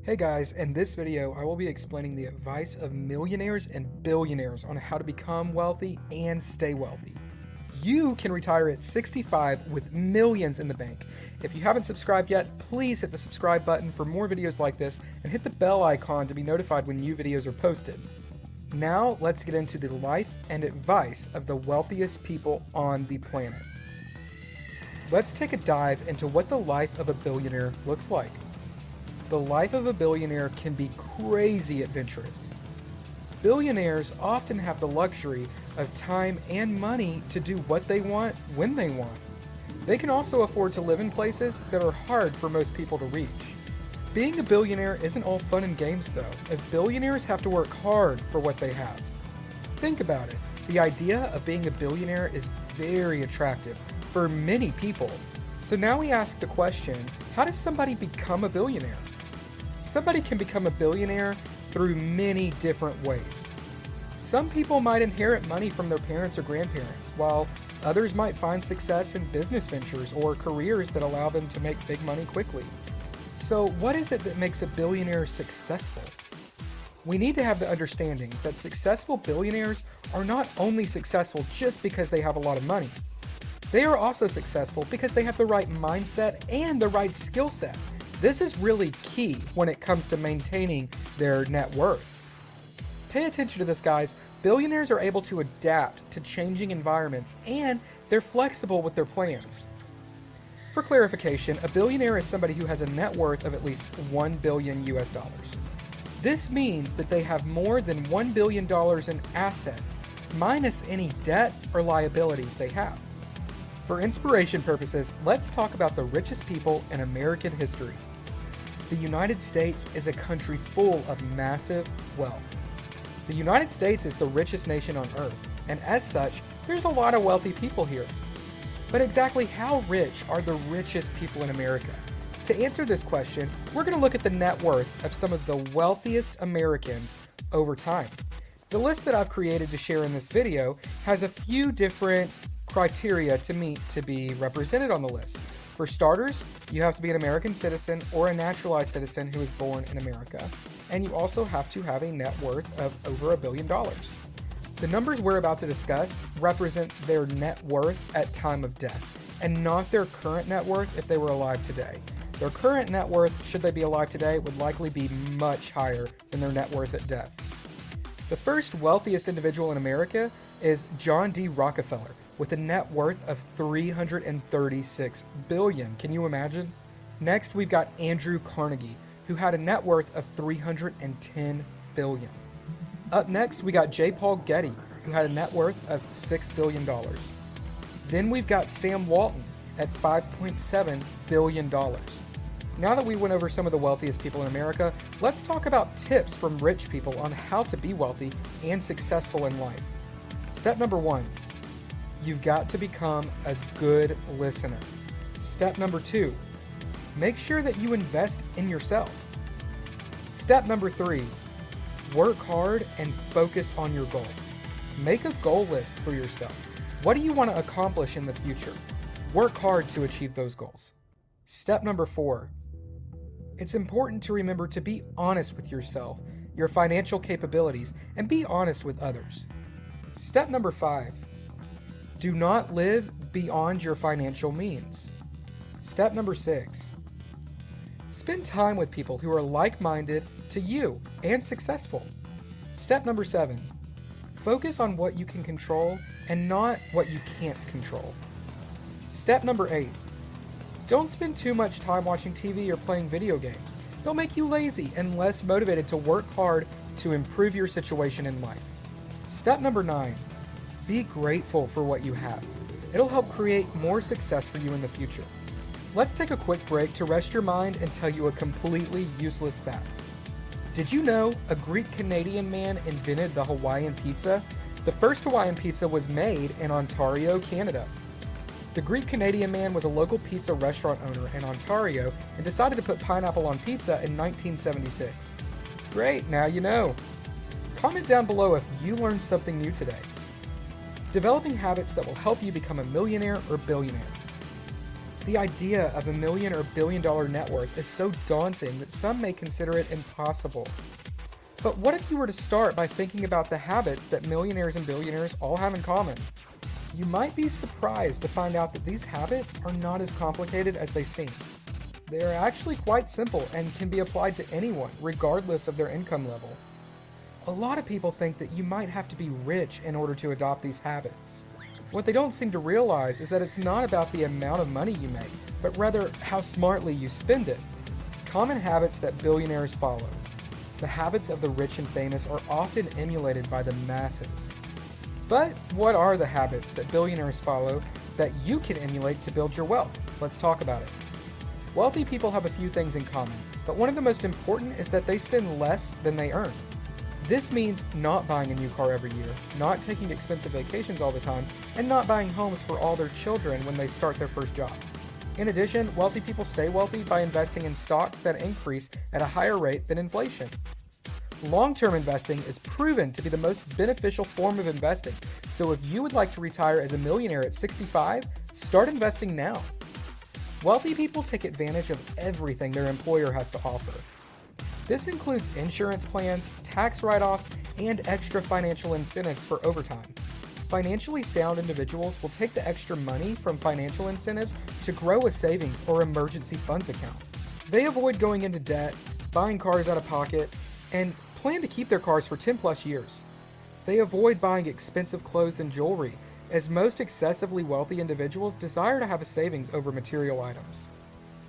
Hey guys, in this video I will be explaining the advice of millionaires and billionaires on how to become wealthy and stay wealthy. You can retire at 65 with millions in the bank. If you haven't subscribed yet, please hit the subscribe button for more videos like this and hit the bell icon to be notified when new videos are posted. Now let's get into the life and advice of the wealthiest people on the planet. Let's take a dive into what the life of a billionaire looks like. The life of a billionaire can be crazy adventurous. Billionaires often have the luxury of time and money to do what they want when they want. They can also afford to live in places that are hard for most people to reach. Being a billionaire isn't all fun and games though, as billionaires have to work hard for what they have. Think about it. The idea of being a billionaire is very attractive for many people. So now we ask the question, how does somebody become a billionaire? Somebody can become a billionaire through many different ways. Some people might inherit money from their parents or grandparents, while others might find success in business ventures or careers that allow them to make big money quickly. So what is it that makes a billionaire successful? We need to have the understanding that successful billionaires are not only successful just because they have a lot of money. They are also successful because they have the right mindset and the right skill set. This is really key when it comes to maintaining their net worth. Pay attention to this, guys. Billionaires are able to adapt to changing environments and they're flexible with their plans. For clarification, a billionaire is somebody who has a net worth of at least $1 billion US. This means that they have more than $1 billion in assets, minus any debt or liabilities they have. For inspiration purposes, let's talk about the richest people in American history. The United States is a country full of massive wealth. The United States is the richest nation on earth, and as such, there's a lot of wealthy people here. But exactly how rich are the richest people in America? To answer this question, we're going to look at the net worth of some of the wealthiest Americans over time. The list that I've created to share in this video has a few different criteria to meet to be represented on the list. For starters, you have to be an American citizen or a naturalized citizen who is born in America, and you also have to have a net worth of over $1 billion. The numbers we're about to discuss represent their net worth at time of death, and not their current net worth if they were alive today. Their current net worth, should they be alive today, would likely be much higher than their net worth at death. The first wealthiest individual in America is John D. Rockefeller, with a net worth of $336 billion. Can you imagine? Next, we've got Andrew Carnegie, who had a net worth of $310 billion. Up next, we got J. Paul Getty, who had a net worth of $6 billion. Then we've got Sam Walton at $5.7 billion. Now that we went over some of the wealthiest people in America, let's talk about tips from rich people on how to be wealthy and successful in life. Step number 1. You've got to become a good listener. Step number 2, make sure that you invest in yourself. Step number 3, work hard and focus on your goals. Make a goal list for yourself. What do you want to accomplish in the future? Work hard to achieve those goals. Step number 4, it's important to remember to be honest with yourself, your financial capabilities, and be honest with others. Step number 5, do not live beyond your financial means. Step number 6, spend time with people who are like-minded to you and successful. Step number 7, focus on what you can control and not what you can't control. Step number 8, don't spend too much time watching TV or playing video games. They'll make you lazy and less motivated to work hard to improve your situation in life. Step number 9, be grateful for what you have. It'll help create more success for you in the future. Let's take a quick break to rest your mind and tell you a completely useless fact. Did you know a Greek-Canadian man invented the Hawaiian pizza? The first Hawaiian pizza was made in Ontario, Canada. The Greek-Canadian man was a local pizza restaurant owner in Ontario and decided to put pineapple on pizza in 1976. Great, now you know. Comment down below if you learned something new today. Developing habits that will help you become a millionaire or billionaire. The idea of $1 million or billion-dollar net worth is so daunting that some may consider it impossible. But what if you were to start by thinking about the habits that millionaires and billionaires all have in common? You might be surprised to find out that these habits are not as complicated as they seem. They are actually quite simple and can be applied to anyone, regardless of their income level. A lot of people think that you might have to be rich in order to adopt these habits. What they don't seem to realize is that it's not about the amount of money you make, but rather how smartly you spend it. Common habits that billionaires follow. The habits of the rich and famous are often emulated by the masses. But what are the habits that billionaires follow that you can emulate to build your wealth? Let's talk about it. Wealthy people have a few things in common, but one of the most important is that they spend less than they earn. This means not buying a new car every year, not taking expensive vacations all the time, and not buying homes for all their children when they start their first job. In addition, wealthy people stay wealthy by investing in stocks that increase at a higher rate than inflation. Long-term investing is proven to be the most beneficial form of investing, so if you would like to retire as a millionaire at 65, start investing now. Wealthy people take advantage of everything their employer has to offer. This includes insurance plans, tax write-offs, and extra financial incentives for overtime. Financially sound individuals will take the extra money from financial incentives to grow a savings or emergency funds account. They avoid going into debt, buying cars out of pocket, and plan to keep their cars for 10 plus years. They avoid buying expensive clothes and jewelry, as most excessively wealthy individuals desire to have a savings over material items.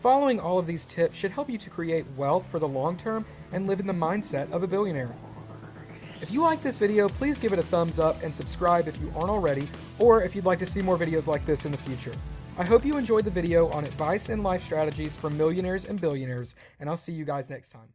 Following all of these tips should help you to create wealth for the long term and live in the mindset of a billionaire. If you like this video, please give it a thumbs up and subscribe if you aren't already, or if you'd like to see more videos like this in the future. I hope you enjoyed the video on advice and life strategies for millionaires and billionaires, and I'll see you guys next time.